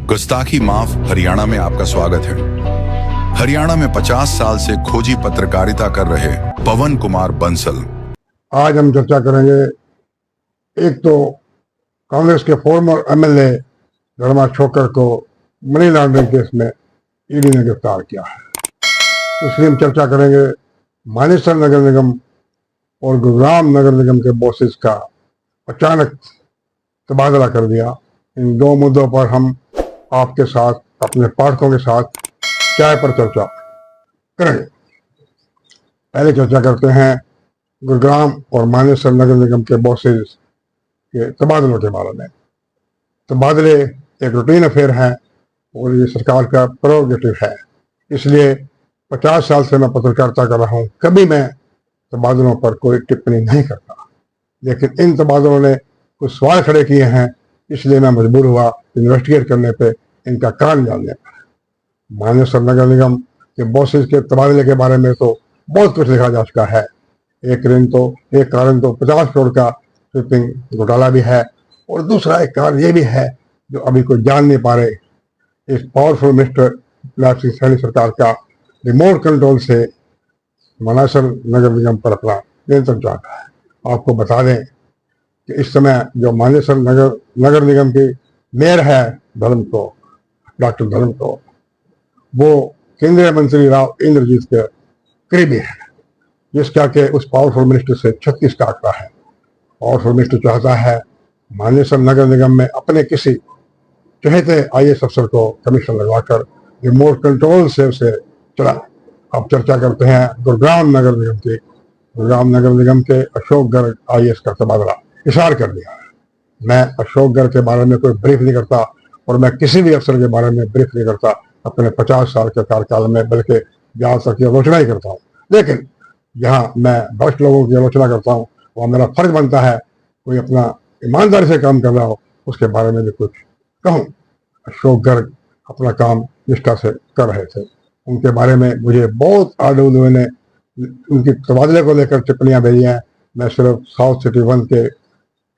गुस्ताखी माफ हरियाणा में आपका स्वागत है। हरियाणा में 50 साल से खोजी पत्रकारिता कर रहे पवन कुमार बंसल आज हम चर्चा करेंगे। एक तो कांग्रेस के फॉर्मर एमएलए धर्मा छोकर को मनी लॉन्ड्रिंग केस में ईडी ने गिरफ्तार किया है। दूसरी हम चर्चा करेंगे मानेसर नगर निगम और गुरुग्राम नगर निगम के बॉसेस का अचानक तबादला कर दिया। इन दो मुद्दों पर हम आपके साथ, अपने पाठकों के साथ चाय पर चर्चा करेंगे। पहले चर्चा करते हैं गुरुग्राम और मानेसर नगर निगम के बॉसेस के तबादलों के बारे में। तबादले एक रूटीन अफेयर है और ये सरकार का प्रोरोगेटिव है, इसलिए 50 साल से मैं पत्रकारिता कर रहा हूँ, कभी मैं तबादलों पर कोई टिप्पणी नहीं करता। लेकिन इन तबादलों ने कुछ सवाल खड़े किए हैं, इसलिए मैं मजबूर हुआ इन्वेस्टिगेट करने पे, इनका कारण जानने पर। मानेसर नगर निगम के बॉसेस के तबादले के बारे में तो बहुत कुछ लिखा जा चुका है। एक कारण तो 50 करोड़ का स्वीपिंग घोटाला भी है, और दूसरा एक कारण ये भी है जो अभी कोई जान नहीं पा रहे। इस पावरफुल मिनिस्टर प्रहलाद सिंह सैनी सरकार का रिमोट कंट्रोल से मानेसर नगर निगम पर अपना नियंत्रण चाहता है। आपको बता दें कि इस समय जो मानेसर नगर निगम की मेयर है डॉक्टर धर्म को, वो केंद्रीय मंत्री राव इंद्रजीत के करीबी है, जिसका के उस पावरफुल मिनिस्टर से 36 का आंकड़ा है। पावरफुल मिनिस्टर चाहता है मानेसर नगर निगम में अपने किसी चहेते आईएएस अफसर को कमीशन लगवाकर रिमोट कंट्रोल से उसे चला। अब चर्चा करते हैं गुरुग्राम नगर निगम की। गुरुग्राम नगर निगम के अशोक गर्ग आईएएस का तबादला इशार कर दिया है। मैं अशोक गर्ग के बारे में कोई ब्रीफ नहीं करता, और मैं किसी भी अफसर के बारे में ब्रीफ नहीं करता अपने 50 साल के कार्यकाल में, बल्कि जहां तक की आलोचना ही करता हूँ। लेकिन जहाँ मैं भ्रष्ट लोगों की आलोचना करता हूँ, वहाँ मेरा फर्ज बनता है कोई अपना ईमानदारी से काम कर रहा हो उसके बारे में भी कुछ कहूँ। अशोक गर्ग अपना काम निष्ठा से कर रहे थे। उनके बारे में मुझे बहुत आडू ने उनकी तबादले को लेकर टिप्पणियां भेजी हैं। मैं सिर्फ साउथ सिटी 1 के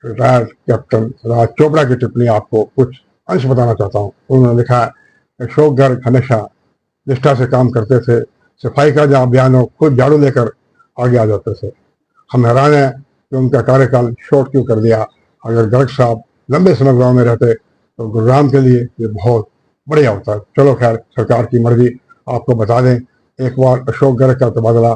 रिटायर्ड कैप्टन राज चोपड़ा की टिप्पणी आपको कुछ अंश बताना चाहता हूँ। उन्होंने लिखा है, अशोक गर्ग हमेशा निष्ठा से काम करते थे। सफाई का जहाँ अभियान हो, खुद झाड़ू लेकर आगे आ जाते थे। हम हैरान हैं कि उनका कार्यकाल शॉर्ट क्यों कर दिया। अगर गर्ग साहब लंबे समय गाँव में रहते तो गुरुग्राम के लिए ये बहुत बढ़िया होता। चलो खैर, सरकार की मर्जी। आपको बता दें, एक बार अशोक गर्ग का तबादला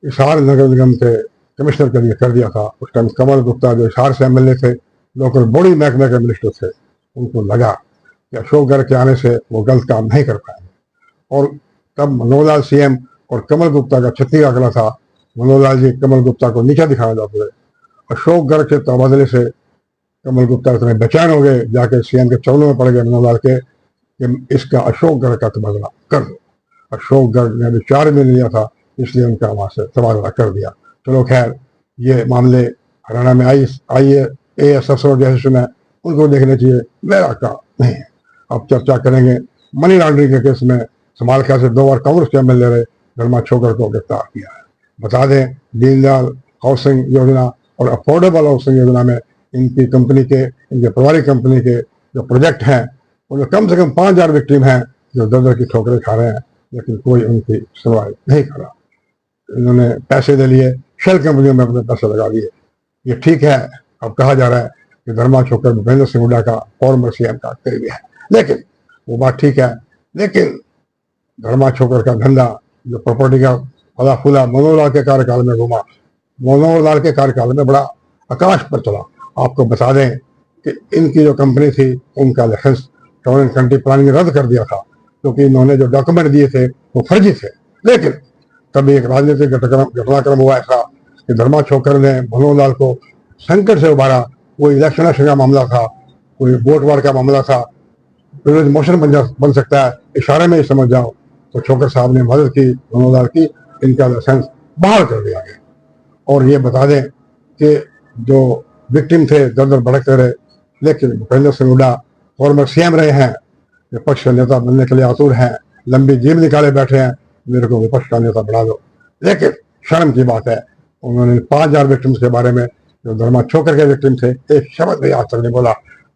हिसार नगर निगम के कमिश्नर के लिए कर दिया था। उस टाइम कमल गुप्ता जो हिसार से एमएलए थे, लोकल बॉडी महकमे के मिनिस्टर थे, उनको लगा कि अशोक गर्ग के आने से वो गलत काम नहीं कर पाएंगे। और तब मनोहर लाल सीएम और कमल गुप्ता का 36 आंकड़ा था। मनोहर लाल जी कमल गुप्ता को नीचा दिखाना चाहते थे। अशोक गर्ग के तबादले से कमल गुप्ता इतने बेचैन हो गए, जाके सीएम के चरणों में पड़ गए मनोहर लाल के कि इसका अशोक गर्ग का तबादला कर दो। अशोक गर्ग ने अभी 4 दिन लिया था, इसलिए उनका वहां से तबादला कर दिया। चलो खैर, ये मामले हरियाणा में आईएएस अफसरों जैसे हैं, उनको देखने चाहिए, मेरा काम नहीं है। अब चर्चा करेंगे मनी लॉन्ड्रिंग के केस में समालखा से 2 बार कांग्रेस के एमएलए रहे धर्मा छोकर को गिरफ्तार किया है। बता दें, दीनदयाल हाउसिंग योजना और अफोर्डेबल हाउसिंग योजना में इनकी कंपनी के, इनके पारिवारिक कंपनी के जो प्रोजेक्ट हैं, उनमें कम से कम 5000 विक्टिम हैं जो दर की ठोकरें खा रहे हैं, लेकिन कोई उनकी सुनवाई नहीं कर रहा। इन्होंने पैसे दे लिए, शेल कंपनियों में अपने पैसे लगा दिए। ये ठीक है। अब कहा जा रहा है कि धर्मा छोकर भूपेंद्र सिंह हुड्डा का फॉर्मर सीएम का करीबी है, लेकिन वो बात ठीक है। लेकिन धर्मा छोकर का धंधा जो प्रॉपर्टी का फला फूला मनोहर लाल के कार्यकाल में घूमा, मनोहर लाल के कार्यकाल में बड़ा आकाश पर चला। आपको बता दें कि इनकी जो कंपनी थी, उनका licence town and country planning रद्द कर दिया था, क्योंकि इन्होंने जो डॉक्यूमेंट दिए थे वो फर्जी थे। लेकिन तभी एक राजनीतिक घटनाक्रम हुआ ऐसा कि धर्मा छोकर ने मनोहर लाल को संकट से उबारा। कोई इलेक्शन का मामला था, कोई वोट वार का मामला था, विरोध मोशन बन सकता है, इशारे में ही समझ जाओ। तो छोकर साहब ने मदद की मनोहर लाल की, इनका लाइसेंस बहाल कर दिया गया। और ये बता दें कि जो विक्टिम थे दर दर भड़कते रहे, लेकिन भूपेंद्र सिंह हुड्डा फॉर्मर सीएम रहे हैं, विपक्ष का नेता बनने के लिए आतुर हैं, लंबी जेब निकाले बैठे हैं, मेरे को विपक्ष का नेता बना दो। लेकिन शर्म की बात है, उन्होंने 5000 विक्टिम्स के बारे में, जो धर्मा छोकर के विक्टिम थे, एक शब्द भी आज तक नहीं बोला।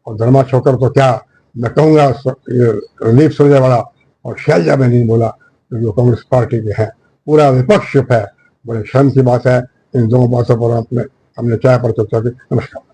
और धर्मा छोकर तो क्या, मैं कहूँगा रणदीप सुरजेवाला और शैलजा में नहीं बोला, क्योंकि वो कांग्रेस पार्टी के हैं। पूरा विपक्ष चुप है। बड़े शर्म की बात है। इन दोनों बातों पर हमने चाय पर चर्चा की। नमस्कार।